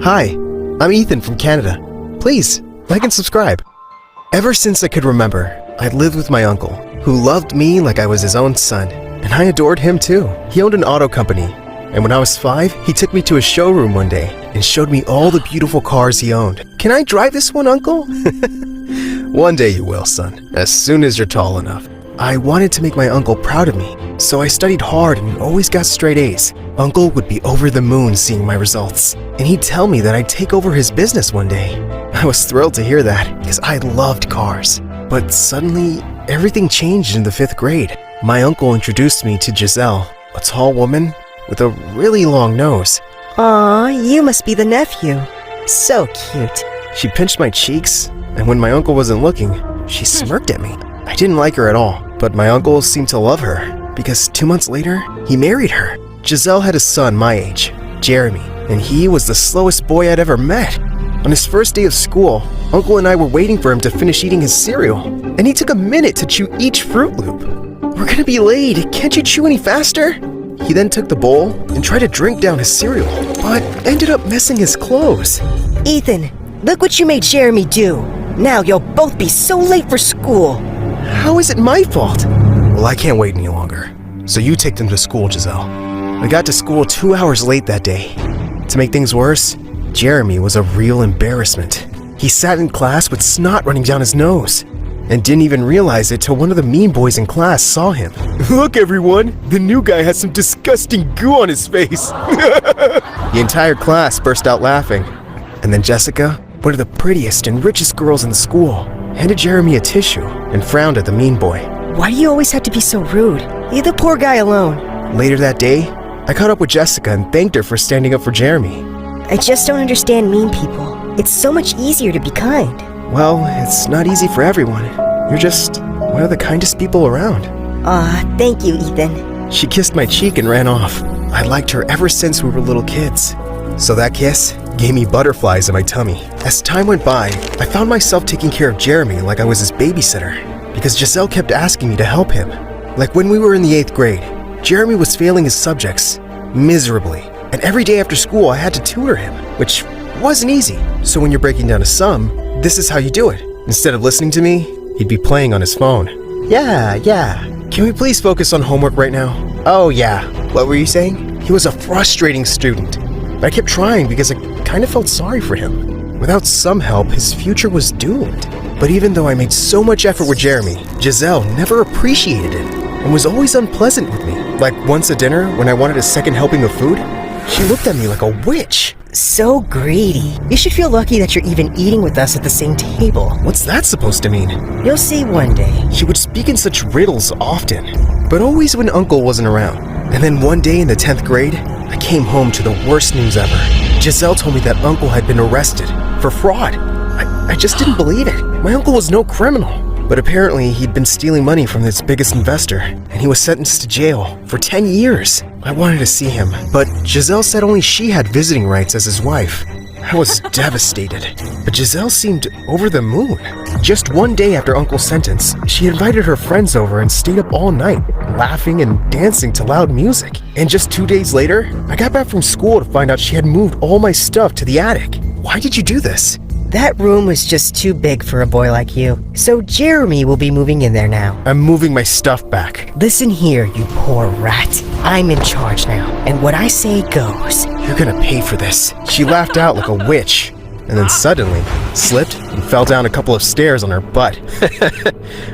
Hi, I'm Ethan from Canada. Please, like and subscribe. Ever since I could remember, I'd lived with my uncle, who loved me like I was his own son, and I adored him too. He owned an auto company, and when I was 5, he took me to a showroom one day and showed me all the beautiful cars he owned. Can I drive this one, Uncle? One day you will, son, as soon as you're tall enough. I wanted to make my uncle proud of me, so I studied hard and always got straight A's. Uncle would be over the moon seeing my results, and he'd tell me that I'd take over his business one day. I was thrilled to hear that, because I loved cars. But suddenly, everything changed in the 5th grade. My uncle introduced me to Giselle, a tall woman with a really long nose. Aw, you must be the nephew. So cute. She pinched my cheeks, and when my uncle wasn't looking, she smirked at me. I didn't like her at all, but my uncle seemed to love her, because 2 months later, he married her. Giselle had a son my age, Jeremy, and he was the slowest boy I'd ever met. On his first day of school, Uncle and I were waiting for him to finish eating his cereal, and he took a minute to chew each Fruit Loop. We're gonna be late, can't you chew any faster? He then took the bowl and tried to drink down his cereal, but ended up messing his clothes. Ethan, look what you made Jeremy do. Now you'll both be so late for school. How is it my fault? Well, I can't wait any longer, so you take them to school, Giselle. I got to school 2 hours late that day. To make things worse, Jeremy was a real embarrassment. He sat in class with snot running down his nose and didn't even realize it till one of the mean boys in class saw him. Look, everyone, the new guy has some disgusting goo on his face. The entire class burst out laughing. And then Jessica, one of the prettiest and richest girls in the school, handed Jeremy a tissue and frowned at the mean boy. Why do you always have to be so rude? Leave the poor guy alone. Later that day, I caught up with Jessica and thanked her for standing up for Jeremy. I just don't understand mean people. It's so much easier to be kind. Well, it's not easy for everyone. You're just one of the kindest people around. Aw, thank you, Ethan. She kissed my cheek and ran off. I liked her ever since we were little kids. So that kiss gave me butterflies in my tummy. As time went by, I found myself taking care of Jeremy like I was his babysitter, because Giselle kept asking me to help him. Like when we were in the 8th grade, Jeremy was failing his subjects miserably, and every day after school I had to tutor him, which wasn't easy. So when you're breaking down a sum, this is how you do it. Instead of listening to me, he'd be playing on his phone. Yeah. Can we please focus on homework right now? Oh yeah, what were you saying? He was a frustrating student, but I kept trying because I kind of felt sorry for him. Without some help, his future was doomed. But even though I made so much effort with Jeremy, Giselle never appreciated it and was always unpleasant with me. Like once at dinner, when I wanted a second helping of food, she looked at me like a witch. So greedy. You should feel lucky that you're even eating with us at the same table. What's that supposed to mean? You'll see one day. She would speak in such riddles often, but always when Uncle wasn't around. And then one day in the 10th grade, I came home to the worst news ever. Giselle told me that Uncle had been arrested for fraud. I just didn't believe it. My uncle was no criminal. But apparently he'd been stealing money from its biggest investor, and he was sentenced to jail for 10 years. I wanted to see him, but Giselle said only she had visiting rights as his wife. I was devastated, but Giselle seemed over the moon. Just one day after Uncle's sentence, she invited her friends over and stayed up all night, laughing and dancing to loud music. And just 2 days later, I got back from school to find out she had moved all my stuff to the attic. Why did you do this? That room was just too big for a boy like you, so Jeremy will be moving in there now. I'm moving my stuff back. Listen here, you poor rat. I'm in charge now, and what I say goes. You're gonna pay for this. She laughed out like a witch, and then suddenly slipped and fell down a couple of stairs on her butt.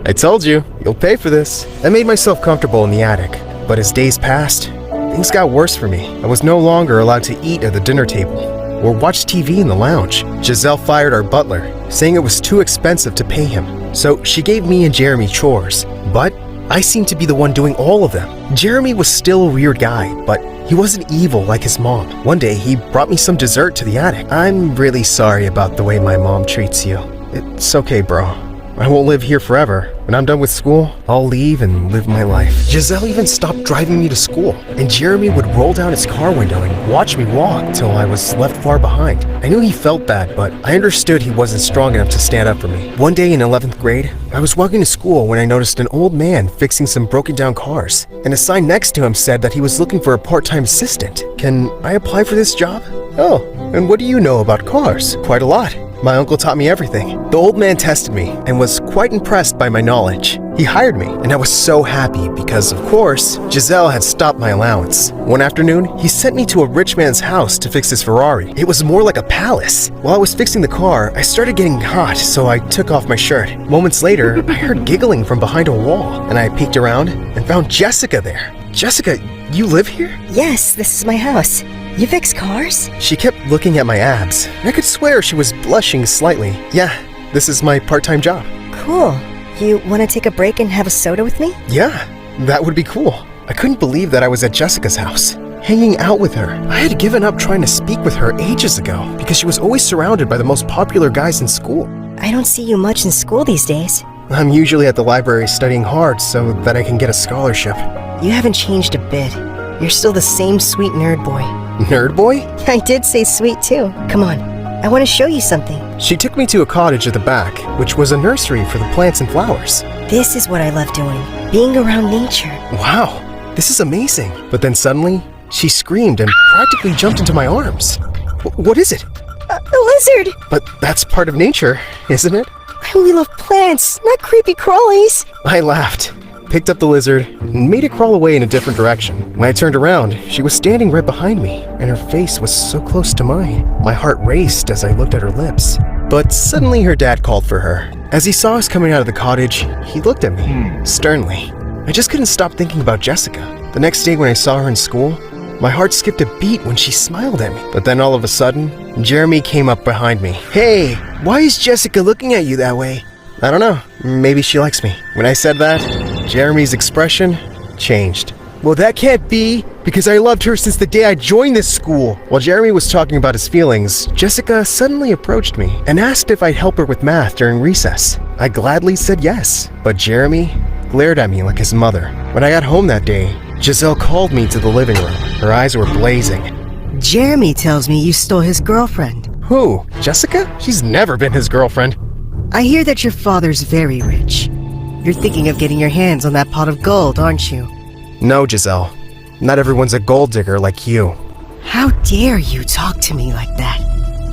I told you, you'll pay for this. I made myself comfortable in the attic, but as days passed, things got worse for me. I was no longer allowed to eat at the dinner table or watch TV in the lounge. Giselle fired our butler, saying it was too expensive to pay him. So she gave me and Jeremy chores, but I seemed to be the one doing all of them. Jeremy was still a weird guy, but he wasn't evil like his mom. One day, he brought me some dessert to the attic. I'm really sorry about the way my mom treats you. It's okay, bro. I won't live here forever. When I'm done with school, I'll leave and live my life. Giselle even stopped driving me to school, and Jeremy would roll down his car window and watch me walk till I was left far behind. I knew he felt bad, but I understood he wasn't strong enough to stand up for me. One day in 11th grade, I was walking to school when I noticed an old man fixing some broken down cars, and a sign next to him said that he was looking for a part-time assistant. Can I apply for this job? Oh, and what do you know about cars? Quite a lot. My uncle taught me everything. The old man tested me and was quite impressed by my knowledge. He hired me, and I was so happy because, of course, Giselle had stopped my allowance. One afternoon, he sent me to a rich man's house to fix his Ferrari. It was more like a palace. While I was fixing the car, I started getting hot, so I took off my shirt. Moments later, I heard giggling from behind a wall, and I peeked around and found Jessica there. Jessica, you live here? Yes, this is my house. You fix cars? She kept looking at my abs, and I could swear she was blushing slightly. Yeah, this is my part-time job. Cool. You want to take a break and have a soda with me? Yeah, that would be cool. I couldn't believe that I was at Jessica's house, hanging out with her. I had given up trying to speak with her ages ago because she was always surrounded by the most popular guys in school. I don't see you much in school these days. I'm usually at the library studying hard so that I can get a scholarship. You haven't changed a bit. You're still the same sweet nerd boy. Nerd boy? I did say sweet too. Come on, I want to show you something. She took me to a cottage at the back, which was a nursery for the plants and flowers. This is what I love doing, being around nature. Wow, this is amazing. But then suddenly, she screamed and practically jumped into my arms. What is it? A lizard! But that's part of nature, isn't it? I only love plants, not creepy crawlies. I laughed, picked up the lizard, and made it crawl away in a different direction. When I turned around, she was standing right behind me, and her face was so close to mine. My heart raced as I looked at her lips. But suddenly her dad called for her. As he saw us coming out of the cottage, he looked at me, sternly. I just couldn't stop thinking about Jessica. The next day when I saw her in school, my heart skipped a beat when she smiled at me. But then all of a sudden, Jeremy came up behind me. Hey, why is Jessica looking at you that way? I don't know, maybe she likes me. When I said that, Jeremy's expression changed. Well, that can't be, because I loved her since the day I joined this school. While Jeremy was talking about his feelings, Jessica suddenly approached me and asked if I'd help her with math during recess. I gladly said yes, but Jeremy glared at me like his mother. When I got home that day, Giselle called me to the living room. Her eyes were blazing. Jeremy tells me you stole his girlfriend. Who? Jessica? She's never been his girlfriend. I hear that your father's very rich. You're thinking of getting your hands on that pot of gold, aren't you? No, Giselle. Not everyone's a gold digger like you. How dare you talk to me like that?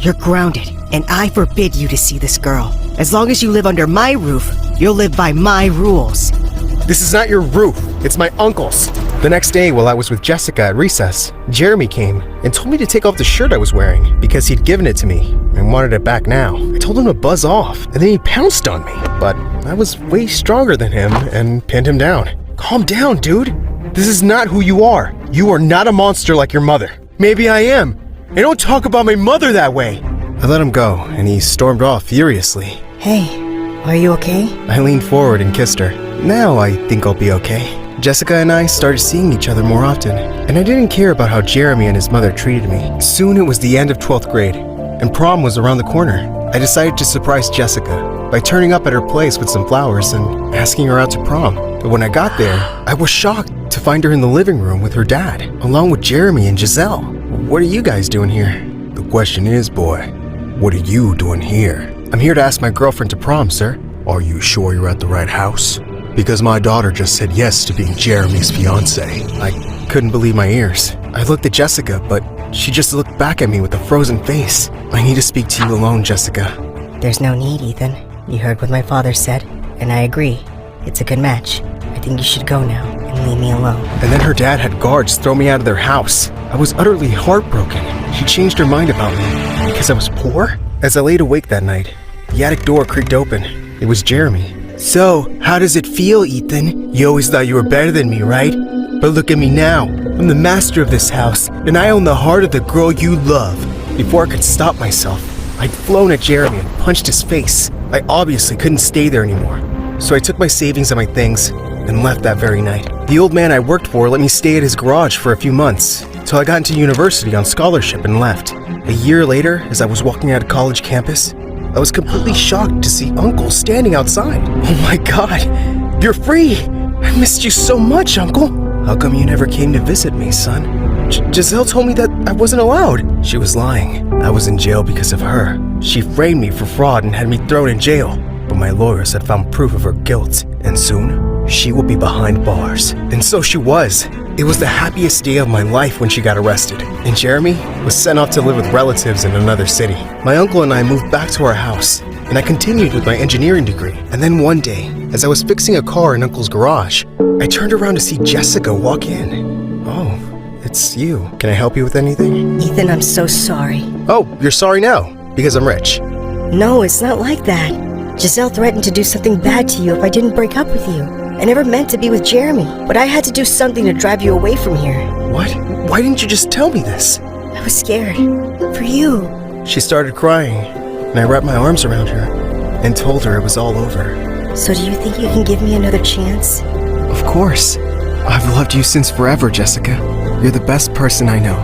You're grounded, and I forbid you to see this girl. As long as you live under my roof, you'll live by my rules. This is not your roof. It's my uncle's. The next day, while I was with Jessica at recess, Jeremy came and told me to take off the shirt I was wearing because he'd given it to me and wanted it back now. I told him to buzz off, and then he pounced on me. But I was way stronger than him and pinned him down. Calm down, dude. This is not who you are. You are not a monster like your mother. Maybe I am. And don't talk about my mother that way. I let him go, and he stormed off furiously. Hey, are you okay? I leaned forward and kissed her. Now I think I'll be okay. Jessica and I started seeing each other more often, and I didn't care about how Jeremy and his mother treated me. Soon it was the end of 12th grade, and prom was around the corner. I decided to surprise Jessica by turning up at her place with some flowers and asking her out to prom. But when I got there, I was shocked to find her in the living room with her dad, along with Jeremy and Giselle. What are you guys doing here? The question is, boy, what are you doing here? I'm here to ask my girlfriend to prom, sir. Are you sure you're at the right house? Because my daughter just said yes to being Jeremy's fiancé. I couldn't believe my ears. I looked at Jessica, but she just looked back at me with a frozen face. I need to speak to you alone, Jessica. There's no need, Ethan. You heard what my father said, and I agree. It's a good match. I think you should go now and leave me alone. And then her dad had guards throw me out of their house. I was utterly heartbroken. She changed her mind about me because I was poor. As I laid awake that night, the attic door creaked open. It was Jeremy. So, how does it feel, Ethan? You always thought you were better than me, right? But look at me now. I'm the master of this house, and I own the heart of the girl you love. Before I could stop myself, I'd flown at Jeremy and punched his face. I obviously couldn't stay there anymore. So I took my savings and my things and left that very night. The old man I worked for let me stay at his garage for a few months, till I got into university on scholarship and left. A year later, as I was walking out of college campus, I was completely shocked to see Uncle standing outside. Oh my God, you're free! I missed you so much, Uncle. How come you never came to visit me, son? Giselle told me that I wasn't allowed. She was lying. I was in jail because of her. She framed me for fraud and had me thrown in jail. But my lawyers had found proof of her guilt, and soon, she will be behind bars. And so she was. It was the happiest day of my life when she got arrested, and Jeremy was sent off to live with relatives in another city. My uncle and I moved back to our house, and I continued with my engineering degree. And then one day, as I was fixing a car in Uncle's garage, I turned around to see Jessica walk in. Oh, it's you. Can I help you with anything? Ethan, I'm so sorry. Oh, you're sorry now, because I'm rich. No, it's not like that. Giselle threatened to do something bad to you if I didn't break up with you. I never meant to be with Jeremy, but I had to do something to drive you away from here. What? Why didn't you just tell me this? I was scared. For you. She started crying, and I wrapped my arms around her and told her it was all over. So do you think you can give me another chance? Of course. I've loved you since forever, Jessica. You're the best person I know.